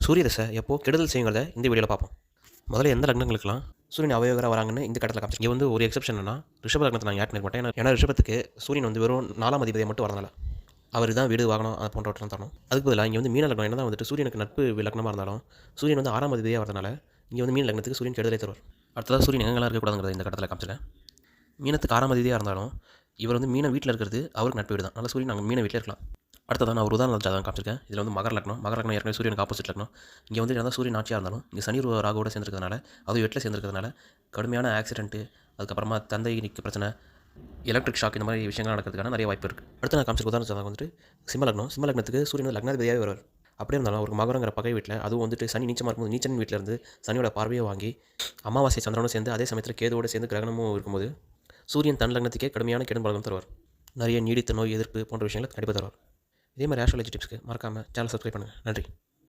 சூரிய தசை எப்போ கெடுதல் செய்யுங்கிறத இந்த வீடியோவில் பார்ப்போம். முதல்ல எந்த லக்னங்களுக்கெல்லாம் சூரியன் அவயோகராக வராங்கன்னு இந்த கட்டத்தில் காமிச்சு. இங்கே வந்து ஒரு எக்ஸப்ஷன் என்னன்னா ரிஷப லக்னத்தை நான் ஆட் பண்ண மாட்டேன். ஏன்னா ரிஷபத்துக்கு சூரியன் வந்து வெறும் 4ஆம் அதிபதியை மட்டும் வரனால அவர் தான் வீடு வாகனம் அது போன்றவற்றெல்லாம் தரணும். அதுக்கு பதிலாக இங்கே வந்து மீன லக்னம் என்ன தான் வந்துட்டு சூரியனுக்கு நட்பு லக்னமாக இருந்தாலும் சூரியன் வந்து 6ஆம் அதிபதியாக வரதுனால இங்கே வந்து மீன லக்னத்துக்கு சூரியன் கெடுதலை தருவார். அடுத்ததாக சூரியன் எங்கெல்லாம் இருக்கக்கூடாதுங்கிறத இந்த கட்டத்தில் காமிச்சிருக்கேன். மீனத்துக்கு 6ஆம் அதிபதியாக இருந்தாலும் இவர் வந்து மீன வீட்டில் இருக்கிறது அவருக்கு நட்பு வீடு தான். அதனால் சூரியன் நாங்கள் மீன வீட்டில் இருக்கலாம். அடுத்ததான் நான் ஒரு உதாரணம் ஜாதகம் காமிச்சிருக்கேன். இதில் வந்து மகர லக்னம் ஏற்கனவே சூரியனுக்கு ஆப்போசிட் லக்னம். இங்கே வந்து என்ன சூரியன் ஆட்சியாக இருந்தாலும் இங்கே சனி ராகுவோட சேர்ந்துருக்கிறதுனால அதுவும் 8ல் சேர்ந்துருக்கிறதுனால கடுமையான ஆக்சிடென்ட்டு, அதுக்கப்புறமா தந்தைக்கு பிரச்சனை, எலக்ட்ரிக் ஷாக் இந்த மாதிரி விஷயங்கள் நடக்கிறதுக்கான நிறைய வாய்ப்பு இருக்குது. அடுத்து நான் காமிச்சிருக்க உதாரணம் ஜாதகம் வந்துட்டு சிம்ம லக்னத்துக்கு சூரியன் லக்னாதிபதியாகவே வருவார். அப்படியே இருந்தாலும் அவருக்கு மகரங்கிற பகை வீட்டில் அதுவும் வந்துட்டு சனி நீச்சமாக இருக்கும்போது நீச்சன் வீட்டில் இருந்து சனியோட பார்வையை வாங்கி அமாவாசை சந்திரனும் சேர்ந்து அதே சமயத்தில் கேதுவோடு சேர்ந்து கிரகணமும் இருக்கும்போது சூரியன் தன் லக்னத்துக்கே கடுமையான கெடுபலகம் தருவார். நிறைய நீடித்த நோய் எதிர்ப்பு போன்ற விஷயங்களை கண்டிப்பாக தருவார். இதே மாதிரி ஆஸ்ட்ராலஜி டிப்ஸ்க்கு மறக்காமல் சேனல் சப்ஸ்கிரைப் பண்ணுங்கள். நன்றி.